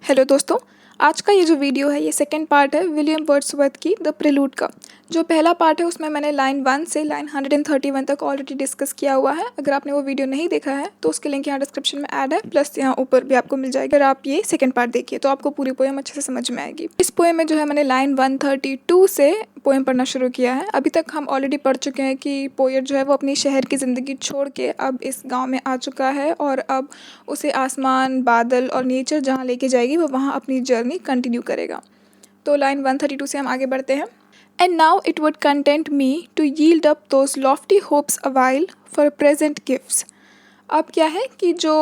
Hello दोस्तों, आज का ये जो वीडियो है ये सेकंड पार्ट है विलियम वर्ड्सवर्थ की द प्रिलूड का। जो पहला पार्ट है उसमें मैंने लाइन 1 से लाइन 131 तक ऑलरेडी डिस्कस किया हुआ है। अगर आपने वो वीडियो नहीं देखा है तो उसके लिंक यहाँ डिस्क्रिप्शन में ऐड है, प्लस यहाँ ऊपर भी आपको मिल जाएगा। अगर आप ये सेकंड पार्ट देखिए तो आपको पूरी पोएम अच्छे से समझ में आएगी। इस पोएम में जो है मैंने लाइन 132 से पोएम पढ़ना शुरू किया है। अभी तक हम ऑलरेडी पढ़ चुके हैं कि पोएट जो है वो अपनी शहर की ज़िंदगी छोड़ के अब इस गाँव में आ चुका है और अब उसे आसमान, बादल और नेचर जहाँ लेके जाएगी वो वहाँ अपनी जर्नी कंटिन्यू करेगा। तो लाइन 132 से हम आगे बढ़ते हैं। And now it would content me to yield up those lofty hopes a while for present gifts. अब क्या है कि जो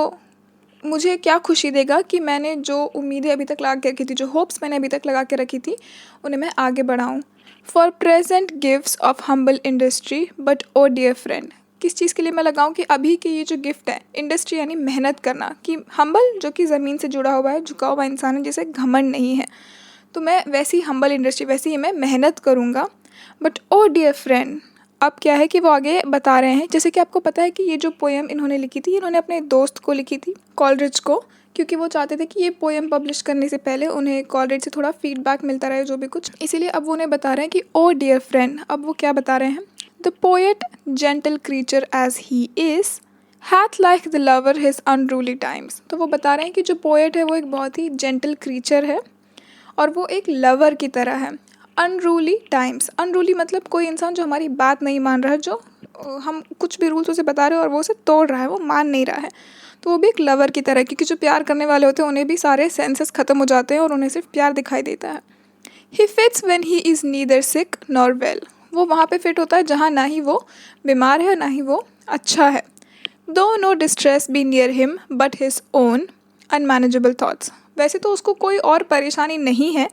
मुझे क्या खुशी देगा कि मैंने जो उम्मीदें अभी तक लगा के रखी थी, जो होप्स मैंने अभी तक लगा के रखी थी, उन्हें मैं आगे बढ़ाऊँ। For present gifts of humble industry but oh dear friend. किस चीज़ के लिए मैं लगाऊं कि अभी के ये जो गिफ्ट है, इंडस्ट्री यानी मेहनत करना, कि हम्बल जो कि ज़मीन से जुड़ा हुआ है, झुका हुआ इंसान है, जिसे घमंड नहीं है, तो मैं वैसी हम्बल इंडस्ट्री, वैसी ही मैं मेहनत करूँगा। बट ओ डियर फ्रेंड, अब क्या है कि वो आगे बता रहे हैं, जैसे कि आपको पता है कि ये जो पोएम इन्होंने लिखी थी, इन्होंने अपने दोस्त को लिखी थी, कॉलरिज को, क्योंकि वो चाहते थे कि ये पोएम पब्लिश करने से पहले उन्हें कॉलरिज से थोड़ा फीडबैक मिलता रहे, जो भी कुछ। इसीलिए अब वो उन्हें बता रहे हैं कि ओ डियर फ्रेंड। अब वो क्या बता रहे हैं? The poet, gentle creature as he is, hath like the lover his unruly times। तो वो बता रहे हैं कि जो पोएट है वो एक बहुत ही जेंटल क्रीचर है और वो एक लवर की तरह है। अनरूली टाइम्स, अनरूली मतलब कोई इंसान जो हमारी बात नहीं मान रहा है, जो हम कुछ भी रूल्स उसे बता रहे हो और वो उसे तोड़ रहा है, वो मान नहीं रहा है, तो वो भी एक लवर की तरह है। क्योंकि जो प्यार करने वाले होते हैं उन्हें भी सारे सेंसेस ख़त्म हो जाते हैं और उन्हें सिर्फ प्यार दिखाई देता है। He fits when he is neither sick nor well. वो वहाँ पे फिट होता है जहाँ ना ही वो बीमार है ना ही वो अच्छा है। Though no distress be near him but his own unmanageable thoughts. वैसे तो उसको कोई और परेशानी नहीं है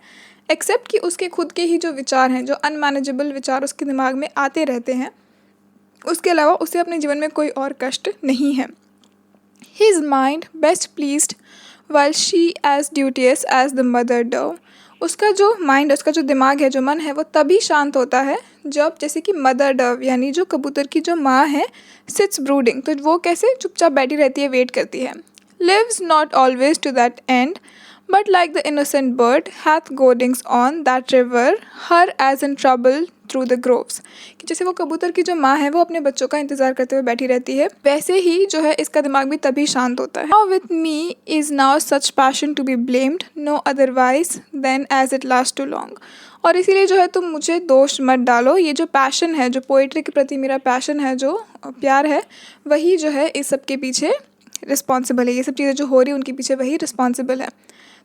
एक्सेप्ट कि उसके खुद के ही जो विचार हैं, जो अनमैनेजेबल विचार उसके दिमाग में आते रहते हैं, उसके अलावा उसे अपने जीवन में कोई और कष्ट नहीं है। His mind best pleased while she as duteous as the mother dove. उसका जो माइंड, उसका जो दिमाग है, जो मन है, वो तभी शांत होता है जब, जैसे कि मदर डव यानी जो कबूतर की जो माँ है, सिट्स ब्रूडिंग, तो वो कैसे चुपचाप बैठी रहती है, वेट करती है। Lives not always to that end but like the innocent bird hath goadings on that river her age in trouble through the groves. कि जैसे वो कबूतर की जो माँ है वो अपने बच्चों का इंतजार करते हुए बैठी रहती है, वैसे ही जो है इसका दिमाग भी तभी शांत होता है। Now with me is now such passion to be blamed no otherwise than as it last too long. और इसीलिए जो है तुम मुझे दोष मत डालो। ये जो पैशन है, जो पोइट्री के प्रति मेरा पैशन है, जो प्यार है, वही जो है इस सब के पीछे रिस्पॉन्सिबल है। ये सब चीज़ें जो हो रही हैं उनके पीछे वही रिस्पॉन्सिबल है।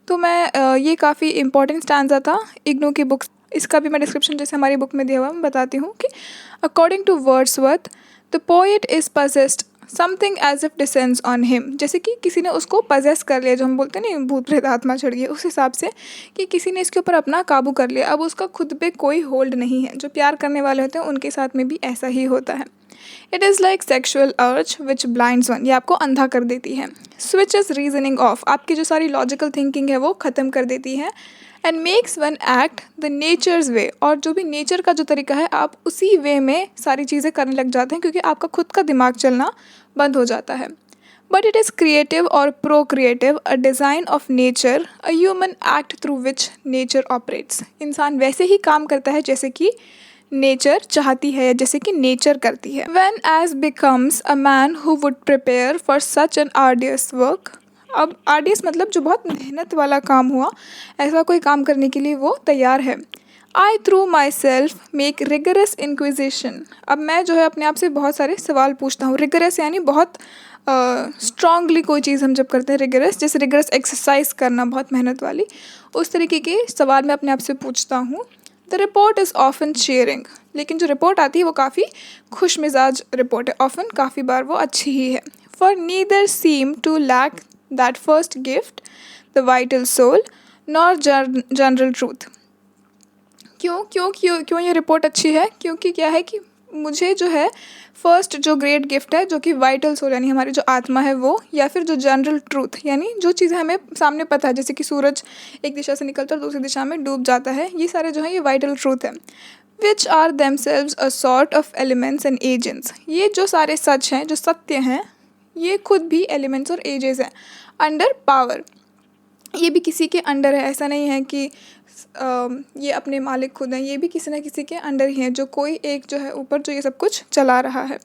तो मैं ये काफ़ी इंपॉर्टेंट स्टैंजा था इग्नू की बुक। इसका भी मैं डिस्क्रिप्शन जैसे हमारी बुक में दिया हुआ मैं बताती हूँ कि according to Wordsworth the poet is possessed something as if descends on him. जैसे कि किसी ने उसको पजेस कर लिया, जो हम बोलते हैं ना, भूत प्रेत आत्मा चढ़ गई, उस हिसाब से कि किसी ने इसके ऊपर अपना काबू कर लिया। अब उसका खुद पे कोई होल्ड नहीं है। जो प्यार करने वाले होते हैं उनके साथ में भी ऐसा ही होता है। इट इज़ लाइक सेक्शुअल अर्ज विच ब्लाइंड्स वन। ये आपको अंधा कर देती है। स्विच इज रीजनिंग ऑफ, आपकी जो सारी लॉजिकल थिंकिंग है वो ख़त्म कर देती है। And makes one act the nature's way, और जो भी नेचर का जो तरीका है आप उसी वे में सारी चीज़ें करने लग जाते हैं, क्योंकि आपका खुद का दिमाग चलना बंद हो जाता है। बट इट इज़ क्रिएटिव और pro creative, a design of nature, a human act through which nature operates. इंसान वैसे ही काम करता है जैसे कि नेचर चाहती है, जैसे कि नेचर करती है। When as becomes a man who would prepare for such an arduous work। अब आर्डियस मतलब जो बहुत मेहनत वाला काम हुआ, ऐसा कोई काम करने के लिए वो तैयार है। I through myself make rigorous inquisition। अब मैं जो है अपने आप से बहुत सारे सवाल पूछता हूँ। रिगरस यानी बहुत स्ट्रांगली कोई चीज़ हम जब करते हैं, रिगरस, जैसे रिगरस एक्सरसाइज करना, बहुत मेहनत वाली, उस तरीके के सवाल मैं अपने आप से पूछता हूँ। The report is often sharing. लेकिन जो रिपोर्ट आती है वो काफ़ी खुश मिजाज रिपोर्ट है, ऑफन काफ़ी बार वो अच्छी ही है। For neither seem to lack that first gift the vital soul nor general truth. क्यों क्यों क्यों क्यों ये रिपोर्ट अच्छी है? क्योंकि क्या है कि मुझे जो है फर्स्ट जो ग्रेट गिफ्ट है, जो कि वाइटल सोल यानी हमारी जो आत्मा है वो, या फिर जो जनरल ट्रूथ यानी जो चीज़ें हमें सामने पता है, जैसे कि सूरज एक दिशा से निकलता है और दूसरी दिशा में डूब जाता है, ये सारे जो है ये वाइटल ट्रूथ है। Which are themselves a sort of elements and agents. ये जो सारे सच हैं, जो सत्य हैं, ये खुद भी एलिमेंट्स और एजेस हैं अंडर पावर। ये भी किसी के अंडर है, ऐसा नहीं है कि ये अपने मालिक खुद हैं, ये भी किसी न किसी के अंडर ही हैं, जो कोई एक जो है ऊपर जो ये सब कुछ चला रहा है।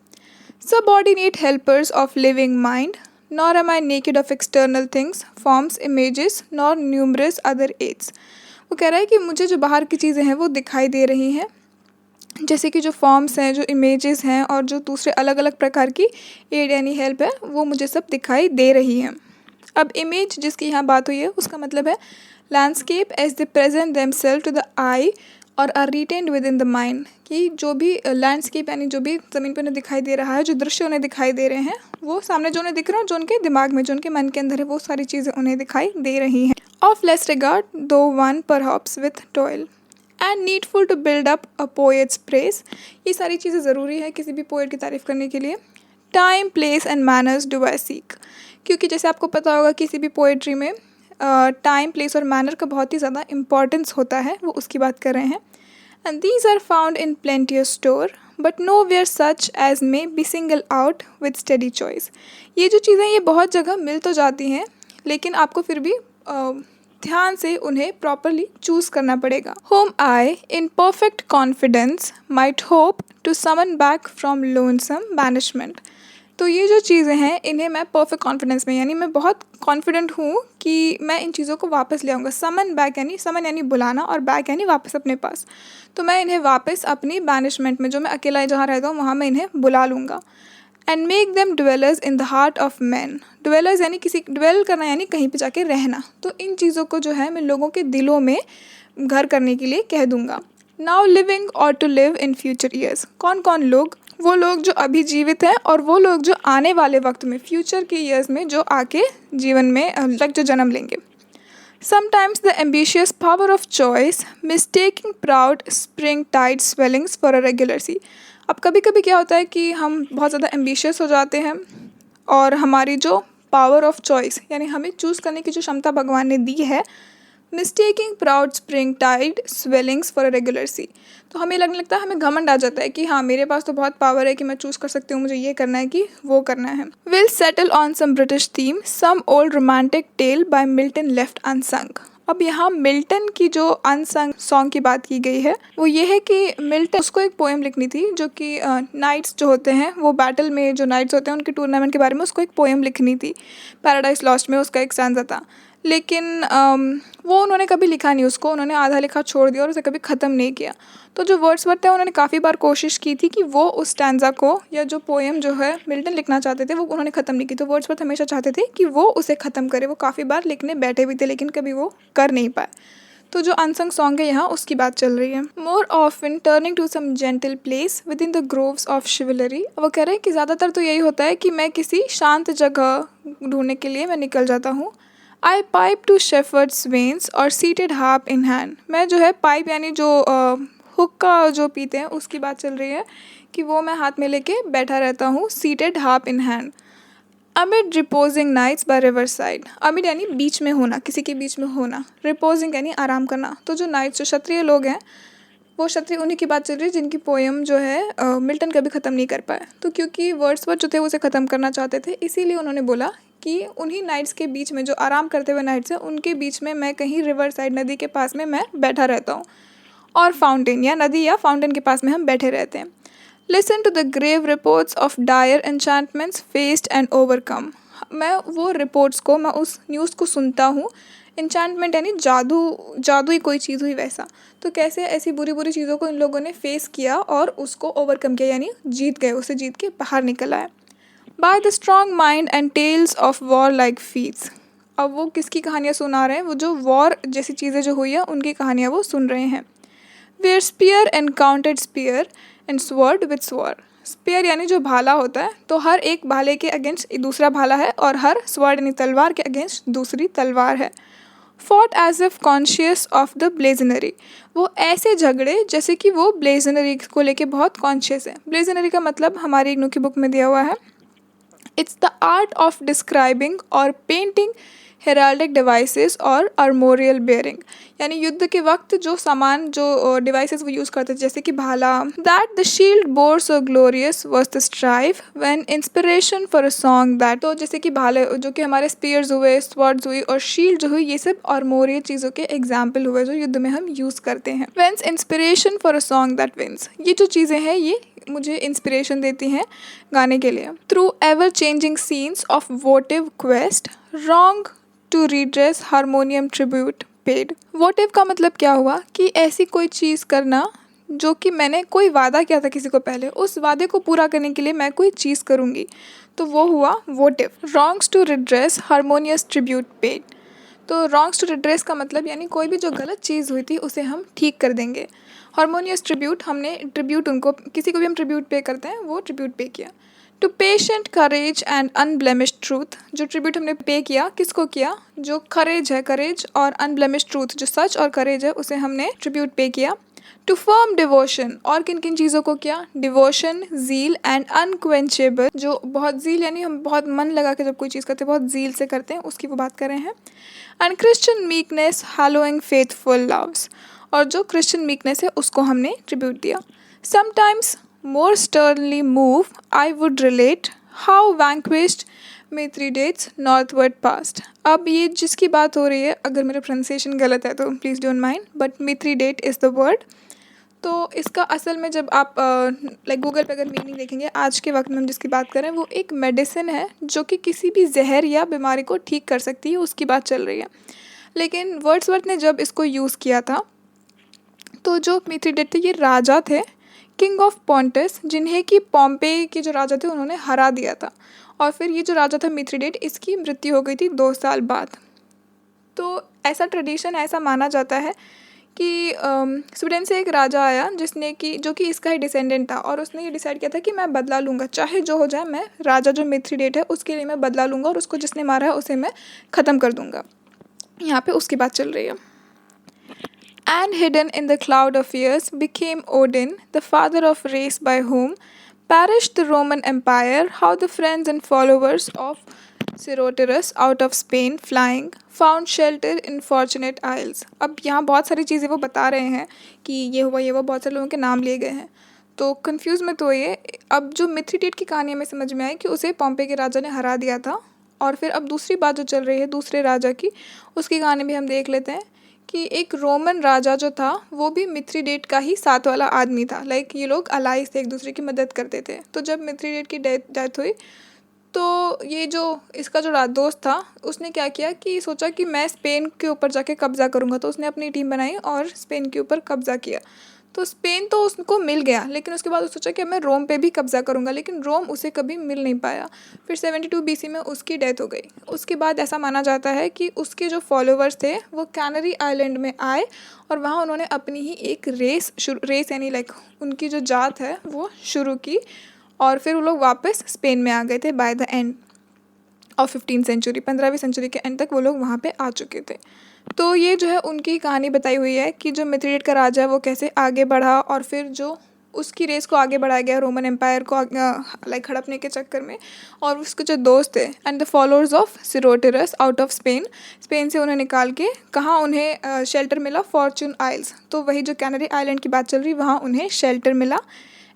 Subordinate helpers of living mind, nor am I naked of external things, forms, images, nor numerous other aids। वो कह रहा है कि मुझे जो बाहर की चीज़ें हैं वो दिखाई दे रही हैं, जैसे कि जो फॉर्म्स हैं, जो इमेजेस हैं और जो दूसरे अलग अलग प्रकार की एड यानी हेल्प है वो मुझे सब दिखाई दे रही हैं। अब इमेज जिसकी यहाँ बात हुई है उसका मतलब है landscape as the present themselves to the eye और are retained within the mind, कि जो भी लैंडस्केप यानी जो भी ज़मीन पर उन्हें दिखाई दे रहा है, जो दृश्य उन्हें दिखाई दे रहे हैं, वो सामने जो उन्हें दिख रहा है, जो उनके दिमाग में, जो उनके मन के अंदर है, वो सारी चीज़ें उन्हें दिखाई दे रही हैं। Of less regard though one perhaps with toil and needful to build up a poet's praise. ये सारी चीज़ें ज़रूरी है किसी भी पोएट की तारीफ़ करने के लिए। Time place and manners do I seek, क्योंकि जैसे आपको पता होगा किसी भी पोएट्री में टाइम प्लेस और मैनर का बहुत ही ज़्यादा इंपॉर्टेंस होता है, वो उसकी बात कर रहे हैं। And these are found in plenteous store but nowhere such as may be single out with steady choice. ये जो चीज़ें ये बहुत जगह मिल तो जाती हैं, लेकिन आपको फिर भी ध्यान से उन्हें प्रॉपरली चूज़ करना पड़ेगा। Home I in perfect confidence might hope to summon back from lonesome banishment. तो ये जो चीज़ें हैं इन्हें मैं परफेक्ट कॉन्फिडेंस में, यानी मैं बहुत कॉन्फिडेंट हूँ कि मैं इन चीज़ों को वापस ले आऊँगा। समन बैक यानी समन यानी बुलाना और बैक यानी वापस अपने पास। तो मैं इन्हें वापस अपनी बैनिशमेंट में, जो मैं अकेला जहाँ रहता हूँ वहाँ मैं इन्हें बुला लूँगा। And make them dwellers in the heart of man. Dwellers यानी किसी, ड्वेल करना यानी कहीं पे जाके रहना। तो इन चीज़ों को जो है मैं लोगों के दिलों में घर करने के लिए कह दूँगा। Now living or to live in future years. कौन कौन लोग? वो लोग जो अभी जीवित हैं और वो लोग जो आने वाले वक्त में, फ्यूचर के ईयर्स में, जो आके जीवन में जो जन्म लेंगे। Sometimes the ambitious power of choice mistaking proud spring tide swellings for a regular sea। अब कभी कभी क्या होता है कि हम बहुत ज़्यादा एम्बिशियस हो जाते हैं और हमारी जो पावर ऑफ चॉइस यानी हमें चूज़ करने की जो क्षमता भगवान ने दी है, mistaking proud spring tide swellings for a regular sea, तो हमें लगने लगता है, हमें घमंड आ जाता है कि हाँ मेरे पास तो बहुत पावर है कि मैं चूज़ कर सकती हूँ, मुझे ये करना है कि वो करना है। Will settle on some British theme some old romantic tale by Milton left unsung. अब यहाँ मिल्टन की जो अनसंग सॉन्ग की बात की गई है वो ये है कि मिल्टन, उसको एक पोएम लिखनी थी जो कि नाइट्स जो होते हैं, वो बैटल में जो नाइट्स होते हैं उनके टूर्नामेंट के बारे में उसको एक पोएम लिखनी थी। पैराडाइज लॉस्ट में उसका एक स्टैंजा था, लेकिन वो उन्होंने कभी लिखा नहीं, उसको उन्होंने आधा लिखा छोड़ दिया और उसे कभी ख़त्म नहीं किया। तो जो वर्ड्सवर्थ है उन्होंने काफ़ी बार कोशिश की थी कि वो उस स्टैंजा को, या जो पोएम जो है मिल्टन लिखना चाहते थे, वो उन्होंने ख़त्म नहीं की। तो वर्ड्सवर्थ हमेशा चाहते थे कि वो उसे ख़त्म करे। वो काफ़ी बार लिखने बैठे भी थे लेकिन कभी वो कर नहीं पाए। तो जो अनसंग सॉन्ग है यहाँ उसकी बात चल रही है। More often turning to some gentle place within the groves of chivalry. वो कह रहे हैं कि ज़्यादातर तो यही होता है कि मैं किसी शांत जगह ढूंढने के लिए मैं निकल जाता हूँ। आई पाइप टू शेफर्ड्स वेन्स और सीटेड हार्प इन हैंड। मैं जो है पाइप यानी जो हुक्का जो पीते हैं उसकी बात चल रही है कि वो मैं हाथ में लेके बैठा रहता हूँ, seated harp in hand. Amid reposing knights by river side. Amid यानी बीच में होना, किसी के बीच में होना। रिपोजिंग यानी आराम करना। तो जो नाइट्स, जो क्षत्रिय लोग हैं, वो क्षत्रिय उन्हीं की बात चल रही है जिनकी पोएम जो है मिल्टन कभी ख़त्म नहीं कर पाए। तो क्योंकि वर्ड्सवर्थ जो थे उसे ख़त्म करना चाहते थे, इसीलिए उन्होंने बोला कि उन्हीं नाइट्स के बीच में, जो आराम करते हुए नाइट्स हैं, उनके बीच में मैं कहीं रिवर साइड, नदी के पास में मैं बैठा रहता हूँ। और फाउंटेन या नदी या फाउंटेन के पास में हम बैठे रहते हैं। Listen to the grave reports of dire enchantments faced and overcome. मैं वो रिपोर्ट्स को, मैं उस न्यूज़ को सुनता हूँ। एन्चांटमेंट यानी जादू, जादू ही कोई चीज़ हुई वैसा। तो कैसे ऐसी बुरी बुरी चीज़ों को इन लोगों ने फेस किया और उसको ओवरकम किया, यानी जीत गए, उसे जीत के बाहर निकल आए। By the strong mind and tales of war like feats. अब वो किसकी कहानियाँ सुना रहे हैं? वो जो वॉर जैसी चीज़ें जो हुई है उनकी कहानियाँ वो सुन रहे हैं। Where spear encountered spear and sword with sword. Spear यानी जो भाला होता है, तो हर एक भाले के अगेंस्ट दूसरा भाला है और हर स्वॉर्ड यानी तलवार के अगेंस्ट दूसरी तलवार है। Fought as if conscious of the blazonry. वो ऐसे झगड़े जैसे कि वो ब्लेजनरी को लेके बहुत कॉन्शियस है। ब्लेजनरी का मतलब हमारी इग्नू की बुक में दिया हुआ है, it's the art of describing और पेंटिंग हेराल्डिक डिवाइसेस और आर्मोरियल बेयरिंग, यानी युद्ध के वक्त जो सामान जो डिवाइसेस वो यूज़ करते थे जैसे कि भाला। That the shield bore so glorious was the strive when inspiration for a song that, तो जैसे कि भाले जो कि हमारे स्पीयर्स हुए, स्वर्ड्स हुई और शील्ड जो हुई, ये सब आर्मोरियल चीज़ों के एग्जाम्पल हुए जो युद्ध में हम यूज़ करते हैं। Whence inspiration for a song that winds, ये जो चीज़ें हैं ये मुझे इंस्पिरेशन देती हैं गाने के लिए। Through ever changing scenes of votive quest wrong to redress harmonium tribute paid. Votive का मतलब क्या हुआ कि ऐसी कोई चीज़ करना जो कि मैंने कोई वादा किया था किसी को पहले, उस वादे को पूरा करने के लिए मैं कोई चीज़ करूँगी, तो वो हुआ votive. Wrongs to redress harmonious tribute paid, तो रॉन्ग्स टू रिड्रेस का मतलब यानी कोई भी जो गलत चीज़ हुई थी उसे हम ठीक कर देंगे। हारमोनियस ट्रिब्यूट, हमने ट्रिब्यूट, उनको किसी को भी हम ट्रिब्यूट पे करते हैं, वो ट्रिब्यूट पे किया। To patient courage and unblemished truth, जो ट्रिब्यूट हमने पे किया किसको किया, जो करेज है, करेज और अनब्लेमिश ट्रूथ जो सच और करेज है उसे हमने ट्रिब्यूट पे किया। टू फर्म डिवोशन, और किन किन चीज़ों को किया, डिवोशन, ज़ील एंड अनक्वेंचेबल, जो बहुत ज़ील यानी हम बहुत मन लगा के जब कोई चीज़ करते हैं, बहुत ज़ील से करते हैं, उसकी वो बात कर रहे हैं। And Christian meekness hallowing faithful loves, और जो क्रिश्चियन मीकनेस है उसको हमने ट्रिब्यूट दिया। Sometimes more sternly moved I would relate how vanquished Mithridates northward passed. अब ये जिसकी बात हो रही है, अगर मेरा प्रोनाउंसिएशन गलत है तो please don't mind, but Mithridate is the word. तो इसका असल में जब आप लाइक गूगल पे अगर मीनिंग देखेंगे, आज के वक्त में हम जिसकी बात करें वो एक मेडिसिन है जो कि किसी भी जहर या बीमारी को ठीक कर सकती है, उसकी बात चल रही है। लेकिन वर्ड्सवर्थ ने जब इसको यूज़ किया था तो जो मिथ्रिडेट थे ये राजा थे, किंग ऑफ पॉन्टस, जिन्हें कि पॉम्पे के जो राजा थे उन्होंने हरा दिया था। और फिर ये जो राजा था मिथ्रिडेट, इसकी मृत्यु हो गई थी 2 साल बाद। तो ऐसा ट्रेडिशन, ऐसा माना जाता है कि स्वीडन से एक राजा आया जिसने कि जो कि इसका ही डिसेंडेंट था, और उसने ये डिसाइड किया था कि मैं बदला लूँगा, चाहे जो हो जाए, मैं राजा जो मिथ्रिडेट है उसके लिए मैं बदला लूँगा और उसको जिसने मारा है उसे मैं ख़त्म कर दूँगा। यहाँ पे उसकी बात चल रही है। And hidden in the cloud of years became Odin, the father of race by whom perished the Roman Empire, how the friends and followers of Sirotirus out of Spain flying found shelter in fortunate isles। अब यहाँ बहुत सारी चीज़ें वो बता रहे हैं कि ये हुआ ये हुआ, बहुत सारे लोगों के नाम लिए गए हैं, तो कंफ्यूज मत होइए। अब जो मिथ्रिडेट की कहानी हमें समझ में आई कि उसे पॉम्पे के राजा ने हरा दिया था, और फिर अब दूसरी बात जो चल रही है दूसरे राजा की, उसकी कहानी भी हम देख लेते हैं कि एक रोमन राजा जो था वो भी मिथ्रिडेट का ही साथ वाला आदमी था। लाइक ये लोग अलाइज थे, एक दूसरे की मदद करते थे। तो जब मिथ्रिडेट की डेथ हुई तो ये जो इसका जो दोस्त था उसने क्या किया कि सोचा कि मैं स्पेन के ऊपर जाके कब्ज़ा करूँगा, तो उसने अपनी टीम बनाई और स्पेन के ऊपर कब्ज़ा किया। तो स्पेन तो उसको मिल गया, लेकिन उसके बाद उसने सोचा कि मैं रोम पे भी कब्ज़ा करूँगा, लेकिन रोम उसे कभी मिल नहीं पाया। फिर 72 BC में उसकी डेथ हो गई। उसके बाद ऐसा माना जाता है कि उसके जो फॉलोवर्स थे वो कैनरी आइलैंड में आए और वहाँ उन्होंने अपनी ही एक रेस यानी लाइक उनकी जो जात है वो शुरू की, और फिर वो लोग वापस स्पेन में आ गए थे by the end of 15th century. 15वीं सेंचुरी के एंड तक वो लोग वहाँ पे आ चुके थे। तो ये जो है उनकी कहानी बताई हुई है कि जो मिथ्रिडेट का राजा है वो कैसे आगे बढ़ा, और फिर जो उसकी रेस को आगे बढ़ाया गया रोमन एम्पायर को लाइक हड़पने के चक्कर में, और उसके जो दोस्त थे and the followers of Sertorius out of Spain से उन्हें निकाल के कहाँ उन्हें शेल्टर मिला, फॉर्चून आइल्स। तो वही जो कैनरी आइलैंड की बात चल रही, वहाँ उन्हें शेल्टर मिला।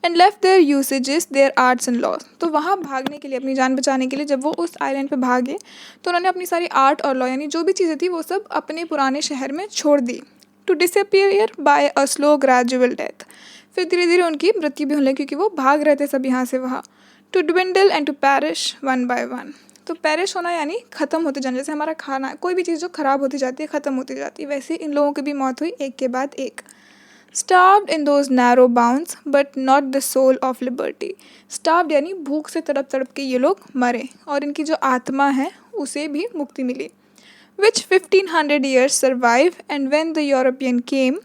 And left their usages their arts and laws, तो वहाँ भागने के लिए, अपनी जान बचाने के लिए जब वो उस आइलैंड पे भागे तो उन्होंने अपनी सारी आर्ट और लॉ यानी जो भी चीज़ें थी वो सब अपने पुराने शहर में छोड़ दी। To disappear by a slow gradual death, फिर धीरे धीरे उनकी मृत्यु भी होने लगी क्योंकि वो भाग रहे थे सब यहाँ से वहाँ। To dwindle and to perish one by one, तो पैरिश होना यानी ख़त्म होते जाना, जैसे हमारा खाना कोई भी चीज़ जो ख़राब होती जाती है, ख़त्म होती जाती है, वैसे इन लोगों की भी मौत हुई एक के बाद एक। Starved in those narrow bounds, but not the soul of liberty. Starved यानी भूख से तड़प तड़प के ये लोग मरे, और इनकी जो आत्मा है उसे भी मुक्ति मिली। Which 1500 years survive, and when the European came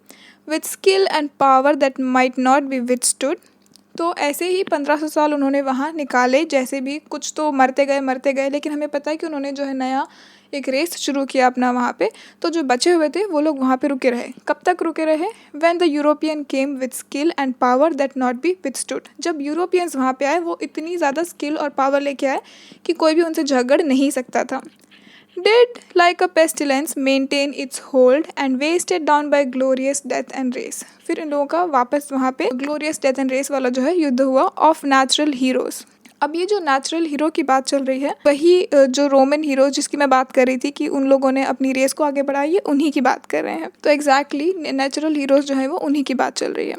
with skill and power that might not be withstood, तो ऐसे ही 1500 साल उन्होंने वहाँ निकाले, जैसे भी कुछ तो मरते गए, लेकिन हमें पता है कि उन्होंने जो है नया एक रेस शुरू किया अपना वहाँ पे। तो जो बचे हुए थे वो लोग वहाँ पे रुके रहे। कब तक रुके रहे? When the European came with skill and power that not be withstood, जब यूरोपियंस वहाँ पे आए वो इतनी ज़्यादा स्किल और पावर लेके आए कि कोई भी उनसे झगड़ नहीं सकता था। Did like a pestilence maintain its hold and wasted down by glorious death and race. फिर इन लोगों का वापस वहाँ पे ग्लोरियस डेथ एंड रेस वाला जो है युद्ध हुआ ऑफ नेचुरल हीरोज। अब ये जो नेचुरल हीरो की बात चल रही है वही जो रोमन हीरो जिसकी मैं बात कर रही थी कि उन लोगों ने अपनी रेस को आगे बढ़ाई है उन्हीं की बात कर रहे हैं। तो एग्जैक्टली नेचुरल हीरोज जो है वो उन्हीं की बात चल रही है।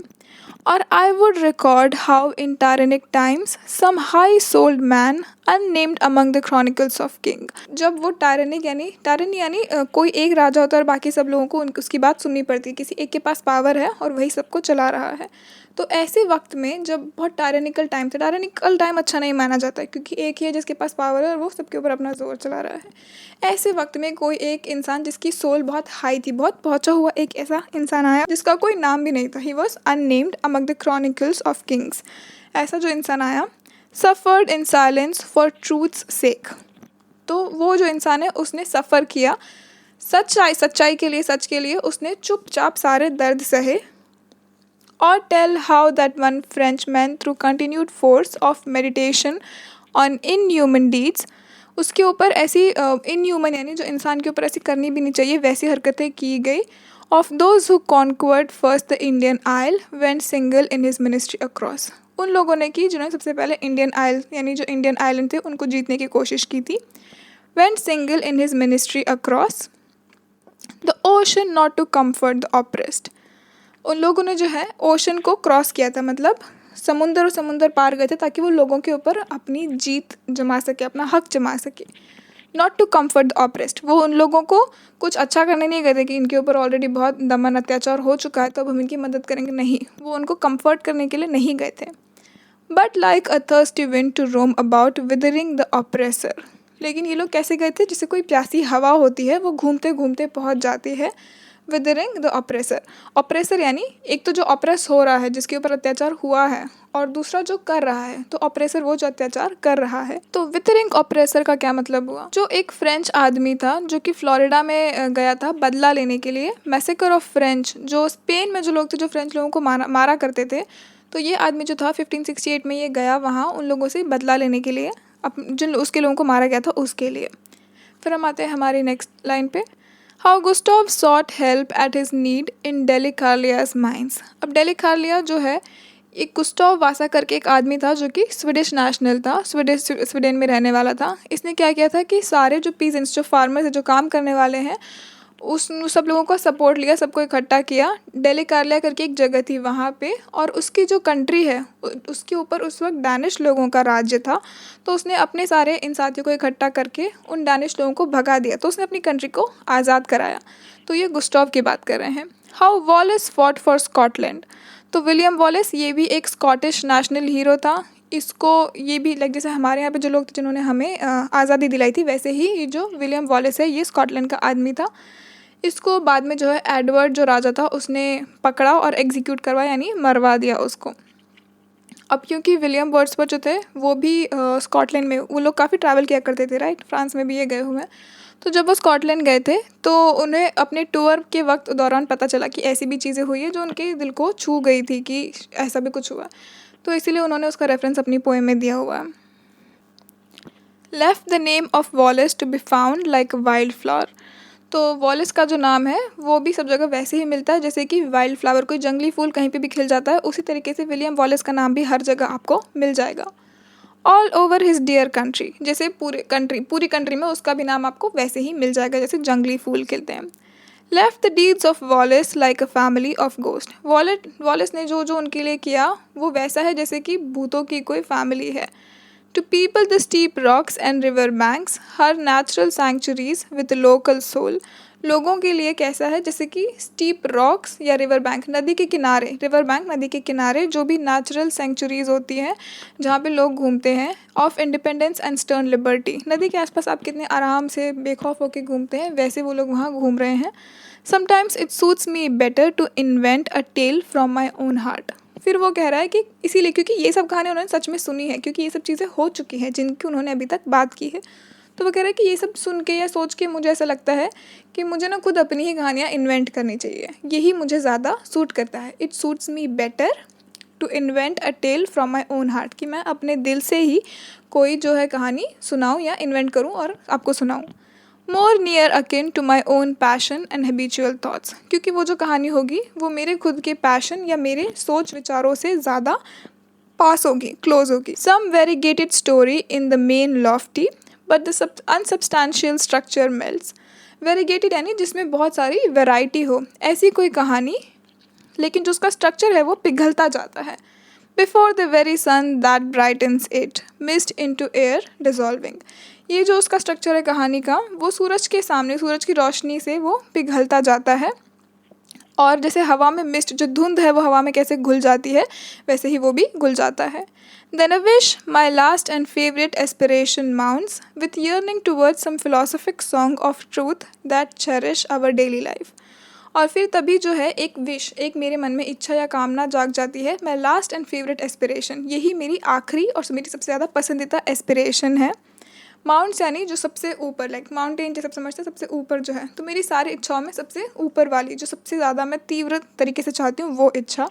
और I would record how in tyrannic times some high souled man unnamed among the chronicles of king. जब वो टायरेनिक यानी कोई एक राजा होता है और बाकी सब लोगों को उसकी बात सुननी पड़ती है, किसी एक के पास पावर है और वही सबको चला रहा है। तो ऐसे वक्त में जब बहुत टायरेनिकल टाइम था, टायरेनिकल टाइम अच्छा नहीं माना जाता है क्योंकि एक ही है जिसके पास पावर है और वो सबके ऊपर अपना जोर चला रहा है। ऐसे वक्त में कोई एक इंसान जिसकी सोल बहुत हाई थी, बहुत पहुंचा हुआ एक ऐसा इंसान आया जिसका कोई नाम भी नहीं था। He was unnamed among the chronicles of kings. ऐसा जो इंसान आया, suffered in silence for truth's sake. तो वो जो इंसान है उसने सफ़र किया सच्चाई के लिए, सच के लिए उसने चुपचाप सारे दर्द सहे। और tell how that one French man through continued force of meditation on inhuman deeds, उसके ऊपर ऐसी इनह्यूमन यानी जो इंसान के ऊपर ऐसी करनी भी नहीं चाहिए वैसी हरकतें की गई। Of those who conquered first the Indian isle went single in his ministry across. उन लोगों ने की जिन्होंने सबसे पहले इंडियन आइल यानी जो इंडियन आइलैंड थे उनको जीतने की कोशिश की थी। Went single in his ministry across the ocean not to comfort the oppressed. उन लोगों ने जो है ओशन को क्रॉस किया था, मतलब समुंदर पार गए थे ताकि वो लोगों के ऊपर अपनी जीत जमा सके, अपना हक जमा सके। Not to comfort the oppressed, वो उन लोगों को कुछ अच्छा करने नहीं गए थे कि इनके ऊपर ऑलरेडी बहुत दमन अत्याचार हो चुका है तो अब हम इनकी मदद करेंगे, नहीं, वो उनको कम्फर्ट करने के लिए नहीं गए थे। But like a thirsty wind to roam about withering the oppressor. लेकिन ये लोग कैसे गए थे, जैसे कोई प्यासी हवा होती है वो घूमते घूमते पहुँच जाती है विदरिंग द ऑप्रेसर। ऑप्रेसर यानी एक तो जो ऑप्रेस हो रहा है जिसके ऊपर अत्याचार हुआ है और दूसरा जो कर रहा है, तो ऑप्रेसर वो जो अत्याचार कर रहा है। तो विदरिंग ऑप्रेसर का क्या मतलब हुआ, जो एक फ्रेंच आदमी था जो कि फ्लोरिडा में गया था बदला लेने के लिए। मैसेकर ऑफ फ्रेंच, जो स्पेन में जो लोग थे जो फ्रेंच लोगों को मारा करते थे, तो ये आदमी जो था 1568 में ये गया वहाँ उन लोगों से बदला लेने के लिए, जिन उसके लोगों को मारा गया था उसके लिए। फिर हम आते हैं हमारी नेक्स्ट लाइन पे। How Gustav sought help at his need in Dalecarlia's mines. अब डेलिकार्लिया जो है एक गुस्टाव वासा करके एक आदमी था जो कि स्वीडिश नेशनल था, स्वीडन में रहने वाला था। इसने क्या किया था कि सारे जो पीजेंट्स, जो फार्मर्स है, जो काम करने वाले हैं, उस सब लोगों का सपोर्ट लिया, सबको इकट्ठा किया। डेलिकार्लिया करके एक जगह थी वहाँ पे, और उसकी जो कंट्री है उसके ऊपर उस वक्त डैनिश लोगों का राज्य था। तो उसने अपने सारे इन साथियों को इकट्ठा करके उन डैनिश लोगों को भगा दिया, तो उसने अपनी कंट्री को आज़ाद कराया। तो ये गुस्टाव की बात कर रहे हैं। How Wallace fought for Scotland. तो विलियम वॉलेस ये भी एक स्कॉटिश नेशनल हीरो था। इसको ये भी लाइक जैसे हमारे यहाँ पे जो लोग थे जिन्होंने हमें आज़ादी दिलाई थी, वैसे ही ये जो विलियम वॉलेस है ये स्कॉटलैंड का आदमी था। इसको बाद में जो है एडवर्ड जो राजा था उसने पकड़ा और एग्जीक्यूट करवाया, यानी मरवा दिया उसको। अब क्योंकि विलियम वर्ड्सवर्थ जो थे वो भी स्कॉटलैंड में, वो लोग काफ़ी ट्रैवल किया करते थे, राइट, फ्रांस में भी ये गए हुए हैं। तो जब वो स्कॉटलैंड गए थे तो उन्हें अपने टूर के वक्त दौरान पता चला कि ऐसी भी चीज़ें हुई है जो उनके दिल को छू गई थी कि ऐसा भी कुछ हुआ। तो इसीलिए उन्होंने उसका रेफरेंस अपनी पोएम में दिया हुआ है। Left the name of Wallace to be found like wild flower. तो वॉलेस का जो नाम है वो भी सब जगह वैसे ही मिलता है जैसे कि वाइल्ड फ्लावर, कोई जंगली फूल कहीं पे भी खिल जाता है, उसी तरीके से विलियम वॉलेस का नाम भी हर जगह आपको मिल जाएगा। All over his dear country, जैसे पूरी कंट्री में उसका भी नाम आपको वैसे ही मिल जाएगा जैसे जंगली फूल खिलते हैं। Left the deeds of Wallace like a family of ghost. Wallace ने जो जो उनके लिए किया वो वैसा है जैसे कि भूतों की कोई फैमिली है। To people the steep rocks and river banks, her natural sanctuaries with local soul. लोगों के लिए कैसा है जैसे कि स्टीप रॉक्स या रिवर बैंक, नदी के किनारे, रिवर बैंक नदी के किनारे जो भी नेचुरल सेंचुरीज होती हैं जहाँ पे लोग घूमते हैं, of independence and stern liberty. नदी के आसपास आप कितने आराम से बेखौफ होकर घूमते हैं, वैसे वो लोग वहाँ घूम रहे हैं। Sometimes it suits me better to invent a tale from my own heart. फिर वो कह रहा है कि इसीलिए क्योंकि ये सब कहानी उन्होंने सच में सुनी है, क्योंकि ये सब चीज़ें हो चुकी हैं जिनकी उन्होंने अभी तक बात की है। तो वो कह रहा है कि ये सब सुन के या सोच के मुझे ऐसा लगता है कि मुझे ना खुद अपनी ही कहानियाँ इन्वेंट करनी चाहिए, यही मुझे ज़्यादा सूट करता है। It suits me better to invent a tale from my own heart, कि मैं अपने दिल से ही कोई जो है कहानी सुनाऊँ या इन्वेंट करूँ और आपको सुनाऊँ। More near akin to my own passion and habitual thoughts, क्योंकि वो जो कहानी होगी वो मेरे खुद के पैशन या मेरे सोच विचारों से ज़्यादा पास होगी, क्लोज होगी. Some variegated story in the main lofty but the unsubstantial structure melts. Variegated यानी जिसमें बहुत सारी वैरायटी हो, ऐसी कोई कहानी लेकिन जो उसका स्ट्रक्चर है वो पिघलता जाता है. Before the very sun that brightens it mist into air dissolving. ये जो उसका स्ट्रक्चर है कहानी का, वो सूरज के सामने, सूरज की रोशनी से वो पिघलता जाता है. और जैसे हवा में मिस्ट, जो धुंध है वो हवा में कैसे घुल जाती है, वैसे ही वो भी घुल जाता है. Then a wish, my last and favorite aspiration mounts, with yearning towards some philosophic song of truth that cherish our daily life. और फिर तभी जो है एक विश, एक मेरे मन में इच्छा या कामना जाग जाती है. My last and favourite aspiration, यही मेरी आखिरी और मेरी सबसे ज़्यादा पसंदीदा एस्पिरेशन है. माउंट्स यानी जो सबसे ऊपर, लाइक माउंटेन जैसे समझते हैं सबसे ऊपर जो है, तो मेरी सारी इच्छाओं में सबसे ऊपर वाली, जो सबसे ज़्यादा मैं तीव्र तरीके से चाहती हूँ, वो इच्छा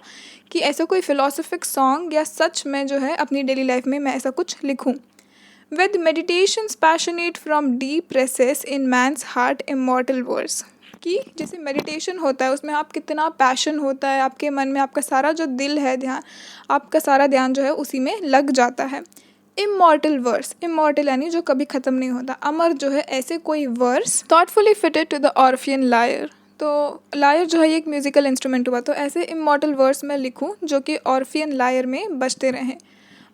कि ऐसा कोई फिलोसफिक सॉन्ग या सच में जो है अपनी डेली लाइफ में मैं ऐसा कुछ लिखूँ. With meditations passionate from deep recesses in man's heart immortal verse. कि जैसे मेडिटेशन होता है उसमें आप कितना पैशन होता है आपके मन में, आपका सारा जो दिल है, ध्यान, आपका सारा ध्यान जो है उसी में लग जाता है. इमॉर्टल वर्स, इमॉर्टल यानी जो कभी ख़त्म नहीं होता, अमर जो है ऐसे कोई verse. Thoughtfully fitted to the Orphean lyre. तो लायर जो है ये एक म्यूजिकल इंस्ट्रूमेंट हुआ, तो ऐसे इमॉर्टल वर्स मैं लिखूं जो कि ऑर्फियन लायर में बजते रहें.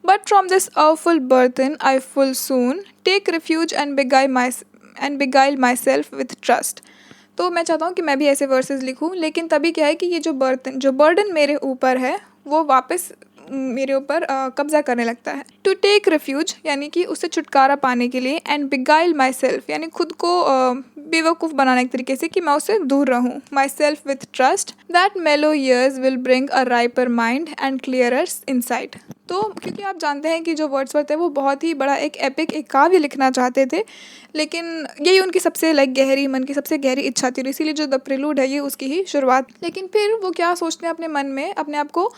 But from this awful burden I full soon take refuge and beguile myself with trust. तो मैं चाहता हूँ कि मैं भी ऐसे वर्सेस लिखूँ, लेकिन तभी क्या है कि ये जो बर्डन मेरे ऊपर है वो वापस मेरे ऊपर कब्जा करने लगता है. टू टेक रिफ्यूज यानी कि उससे छुटकारा पाने के लिए, एंड बिगाइल माई सेल्फ यानी खुद को बेवकूफ़ बनाने एक तरीके से कि मैं उससे दूर रहूँ. Myself with trust that mellow years will bring a riper mind and clearer insight. तो क्योंकि आप जानते हैं कि जो वर्ड्सवर्थ है वो बहुत ही बड़ा एक एपिक, एक काव्य लिखना चाहते थे, लेकिन यही उनकी सबसे गहरी, मन की सबसे गहरी इच्छा थी, और इसीलिए जो द प्रिलूड है ये उसकी ही शुरुआत. लेकिन फिर वो क्या सोचते हैं अपने मन में, अपने आप को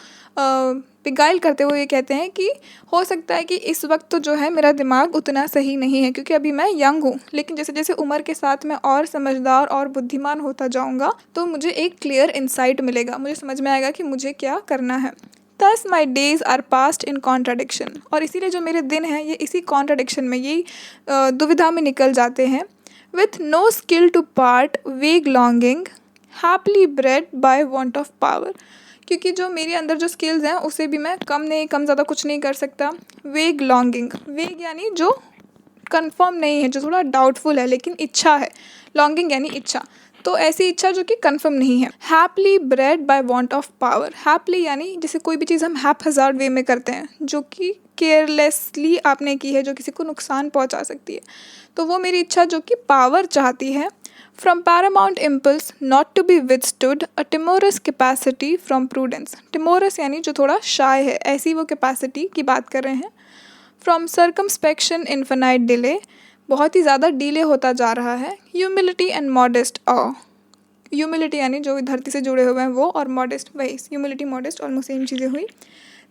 पिगाइल करते हुए ये कहते हैं कि हो सकता है कि इस वक्त तो जो है मेरा दिमाग उतना सही नहीं है क्योंकि अभी मैं यंग हूँ, लेकिन जैसे जैसे उम्र के साथ मैं और समझदार और बुद्धिमान होता जाऊँगा तो मुझे एक क्लियर इंसाइट मिलेगा, मुझे समझ में आएगा कि मुझे क्या करना है. Thus my days are passed in contradiction. और इसीलिए जो मेरे दिन हैं ये इसी कॉन्ट्राडिक्शन में, यही दुविधा में निकल जाते हैं. With no skill to part, vague longing, happily bred by want of power. क्योंकि जो मेरे अंदर जो स्किल्स हैं उसे भी मैं कम ज़्यादा कुछ नहीं कर सकता. वेग लॉन्गिंग, वेग यानी जो कंफर्म नहीं है, जो थोड़ा डाउटफुल है, लेकिन इच्छा है. लॉन्गिंग यानी इच्छा, तो ऐसी इच्छा जो कि कंफर्म नहीं है. Happily bred by want of power. Happily यानी जैसे कोई भी चीज़ हम हैप-हज़ार्ड वे में करते हैं जो कि केयरलेसली आपने की है, जो किसी को नुकसान पहुंचा सकती है, तो वो मेरी इच्छा जो कि पावर चाहती है. From paramount impulse not to be withstood, a timorous capacity from prudence. Timorous यानी जो थोड़ा शाय है, ऐसी वो कैपेसिटी की बात कर रहे हैं. फ्रॉम सर्कमस्पेक्शन इन्फिनाइट डिले, बहुत ही ज़्यादा डिले होता जा रहा है. Humility and modest awe. Humility यानी जो धरती से जुड़े हुए हैं वो, और मॉडेस्ट वही, ह्यूमिलिटी मॉडेस्ट ऑलमोस्ट सेम चीज़ें हुई.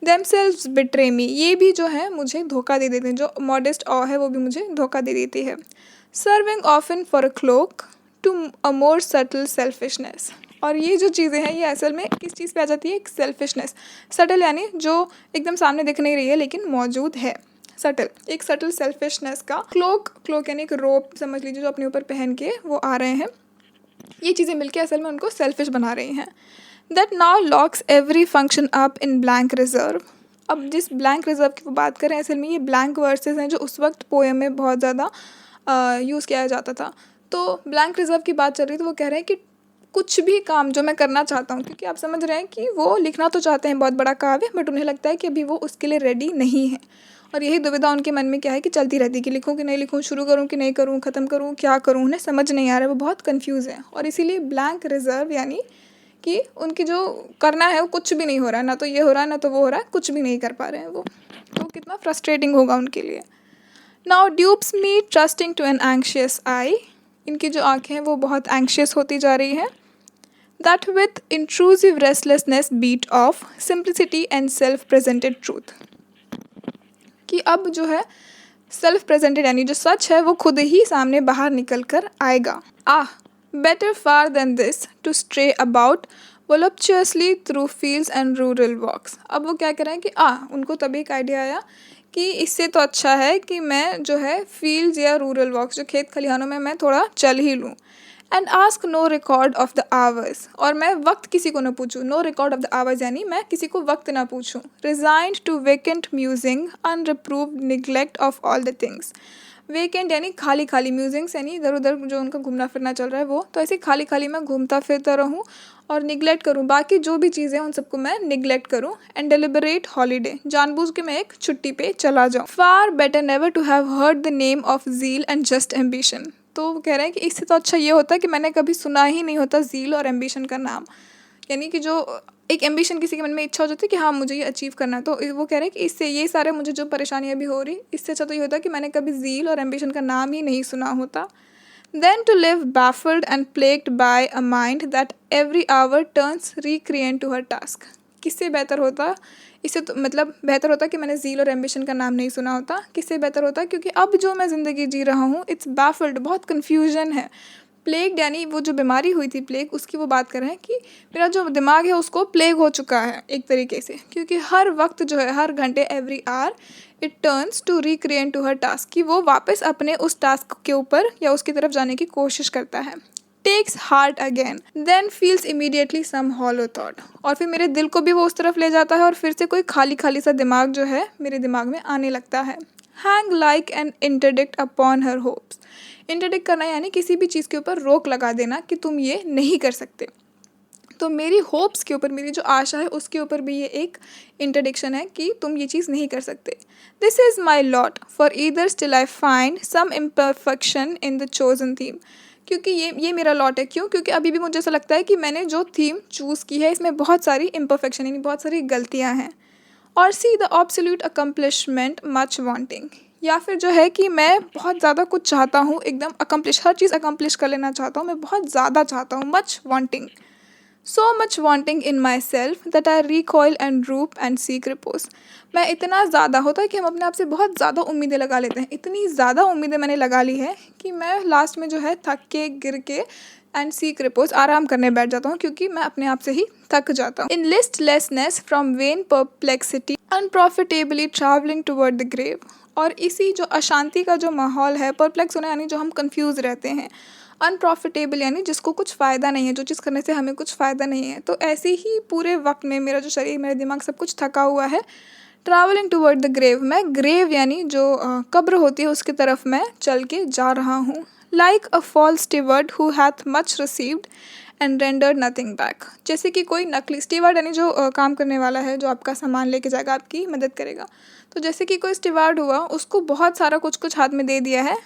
देमसेल्व्स बिट्रे मी, ये भी जो है मुझे धोखा दे देते हैं, जो मॉडेस्ट ऑ है वो भी मुझे धोखा दे देती है. Serving often for a cloak to a more subtle selfishness. और ये जो चीज़ें हैं ये असल में किस चीज़ पे आ जाती है, एक सेल्फिशनेस. सटल यानी जो एकदम सामने दिख नहीं रही है लेकिन मौजूद है. सटल, एक सटल सेल्फिशनेस का. क्लोक यानी एक रोप समझ लीजिए जो अपने ऊपर पहन के वो आ रहे हैं. ये चीज़ें मिलके असल में उनको सेल्फिश बना रही हैं. That now locks every function up in blank reserve. अब जिस ब्लैंक रिजर्व की वो बात करें, असल में ये ब्लैंक वर्सेस हैं जो उस वक्त पोएम में बहुत ज़्यादा यूज़ किया जाता था. तो ब्लैंक रिजर्व की बात चल रही, तो वो कह रहे हैं कि कुछ भी काम जो मैं करना चाहता हूँ, क्योंकि आप समझ रहे हैं कि वो लिखना तो चाहते हैं बहुत बड़ा काव्य, बट उन्हें लगता है कि अभी वो उसके लिए रेडी नहीं है. और यही दुविधा उनके मन में क्या है कि चलती रहती कि लिखूँ कि नहीं लिखूँ, शुरू करूँ कि नहीं करूँ, ख़त्म करूँ, क्या करूँ, उन्हें समझ नहीं आ रहा है, वो बहुत कंफ्यूज है. और इसीलिए ब्लैंक रिजर्व यानी कि उनकी जो करना है वो कुछ भी नहीं हो रहा है, ना तो ये हो रहा है ना तो वो हो रहा है, कुछ भी नहीं कर पा रहे हैं वो. तो कितना फ्रस्ट्रेटिंग होगा उनके लिए. Now dupes me trusting to an anxious eye. इनकी जो आँखें हैं वो बहुत एंग्शियस होती जा रही हैं. That with intrusive restlessness beat of simplicity and self-presented truth. कि अब जो है सेल्फ प्रेजेंटेड यानी जो सच है वो खुद ही सामने बाहर निकल कर आएगा। Better far than this to stray about voluptuously through fields and rural walks. अब वो क्या कह रहे हैं कि उनको तभी एक आइडिया आया कि इससे तो अच्छा है कि मैं जो है फील्ड्स या रूरल वॉक्स, जो खेत खलिहानों में मैं थोड़ा चल ही लूँ। And ask no record of the hours, और मैं वक्त किसी को ना पूछूँ। No record of the hours यानी मैं किसी को वक्त ना पूछूँ। Resigned to vacant musing unreproved neglect of all the things. Vacant यानी खाली खाली, म्यूजिंग्स यानी इधर उधर जो उनका घूमना फिरना चल रहा है वो, तो ऐसे खाली खाली मैं घूमता फिरता रहूँ और निगलेक्ट करूँ, बाकी जो भी चीज़ें हैं उन सबको मैं निगलेक्ट करूँ। एंड डेलिबरेट हॉलीडे, जानबूझ के मैं एक छुट्टी पे चला जाऊँ। Far better never to have heard the name of zeal and just ambition. तो वो कह रहे हैं कि इससे तो अच्छा ये होता है कि मैंने कभी सुना ही नहीं होता ज़ील और एम्बिशन का नाम। यानी कि जो एक एम्बिशन किसी के मन में इच्छा हो जाती है कि हाँ मुझे ये अचीव करना है, तो वो कह रहे हैं कि इससे ये सारे मुझे जो परेशानियाँ भी हो रही, इससे अच्छा तो ये होता कि मैंने कभी ज़ील और एम्बिशन का नाम ही नहीं सुना होता। Then to live baffled and plagued by a mind that every hour turns recreant to her task। किससे बेहतर होता, इससे तो मतलब बेहतर होता कि मैंने ज़ील और एम्बिशन का नाम नहीं सुना होता। किससे बेहतर होता, क्योंकि अब जो मैं ज़िंदगी जी रहा हूँ इट्स baffled, बहुत कन्फ्यूजन है। प्लेग्ड यानी वो जो बीमारी हुई थी प्लेग, उसकी वो बात कर रहे हैं कि मेरा जो दिमाग है उसको प्लेग हो चुका है एक तरीके से, क्योंकि हर वक्त जो है, हर घंटे, every hour it turns to recreate to her task, कि वो वापस अपने उस टास्क के ऊपर या उसकी तरफ जाने की कोशिश करता है। Takes heart again then feels immediately some hollow thought, और फिर मेरे दिल को भी वो उस तरफ ले जाता है और फिर से कोई खाली खाली सा दिमाग जो है मेरे दिमाग में आने लगता है। Hang like an interdict upon her hopes. Interdict करना यानी किसी भी चीज़ के ऊपर रोक लगा देना कि तुम ये नहीं कर सकते। तो मेरी होप्स के ऊपर, मेरी जो आशा है उसके ऊपर भी ये एक इंटरडिक्शन है कि तुम ये चीज़ नहीं कर सकते। This is my lot for either still I find some imperfection in the chosen theme. क्योंकि ये मेरा लॉट है। क्यों? क्योंकि अभी भी मुझे ऐसा लगता है कि मैंने जो थीम चूज़ की है इसमें बहुत सारी इम्परफेक्शन यानी बहुत सारी गलतियाँ हैं। और see the absolute accomplishment much wanting, या फिर जो है कि मैं बहुत ज़्यादा कुछ चाहता हूँ, एकदम अकम्पलिश, हर चीज़ अकम्पलिश कर लेना चाहता हूँ, मैं बहुत ज़्यादा चाहता हूँ। Much wanting, so much wanting in my self that I recoil and रूप एंड सीक रिपोज। मैं इतना ज़्यादा होता है कि हम अपने आप से बहुत ज़्यादा उम्मीदें लगा लेते हैं। इतनी ज़्यादा उम्मीदें मैंने लगा ली है कि मैं लास्ट में जो है थक के, गिर के एंड सीक रिपोज, आराम करने बैठ जाता हूँ, क्योंकि मैं अपने आप से ही थक जाता हूँ। In listlessness from vain perplexity unprofitably travelling toward the grave. और इसी जो अशांति का जो माहौल है, परप्लेक्स होना यानी जो हम कंफ्यूज रहते हैं, अनप्रॉफिटेबल यानी जिसको कुछ फ़ायदा नहीं है, जो चीज़ करने से हमें कुछ फ़ायदा नहीं है। तो ऐसे ही पूरे वक्त में मेरा जो शरीर, मेरा दिमाग सब कुछ थका हुआ है। ट्रैवलिंग टुवर्ड द ग्रेव, मैं ग्रेव यानी जो कब्र होती है उसकी तरफ मैं चल के जा रहा हूँ। Like a false steward who hath much received and rendered nothing back. जैसे कि कोई नकली स्टीवर्ड यानी जो काम करने वाला है, जो आपका सामान लेके जाएगा, आपकी मदद करेगा। तो जैसे कि कोई स्टीवर्ड हुआ, उसको बहुत सारा कुछ कुछ हाथ में दे दिया है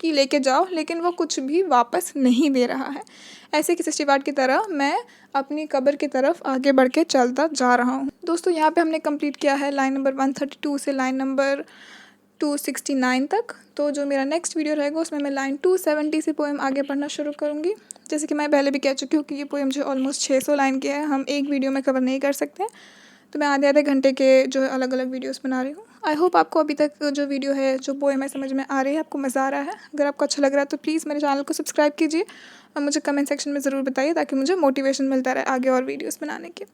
कि लेके जाओ, लेकिन वो कुछ भी वापस नहीं दे रहा है। ऐसे किसी स्टीवर्ड की तरह मैं अपनी कब्र की तरफ आगे बढ़ के चलता जा रहा हूँ। दोस्तों यहाँ पे हमने कंप्लीट किया है लाइन नंबर 132 से लाइन नंबर 269 तक। तो जो मेरा नेक्स्ट वीडियो रहेगा उसमें मैं लाइन 270 से पोएम आगे पढ़ना शुरू करूँगी। जैसे कि मैं पहले भी कह चुकी हूँ कि ये पोएम जो ऑलमोस्ट 600 लाइन की है, हम एक वीडियो में कवर नहीं कर सकते, तो मैं आधे आधे घंटे के जो है अलग अलग वीडियोस बना रही हूँ। आई होप आपको अभी तक जो वीडियो है, जो पोएम है, समझ में आ रही है, आपको मज़ा आ रहा है। अगर आपको अच्छा लग रहा है तो प्लीज़ मेरे चैनल को सब्सक्राइब कीजिए और मुझे कमेंट सेक्शन में ज़रूर बताइए, ताकि मुझे मोटिवेशन मिलता रहे आगे और वीडियोज़ बनाने के।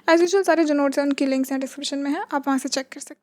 एज यूजुअल सारे जो नोट्स हैं उनकी लिंक्स यहाँ डिस्क्रिप्शन में है, आप वहाँ से चेक कर सकते हैं।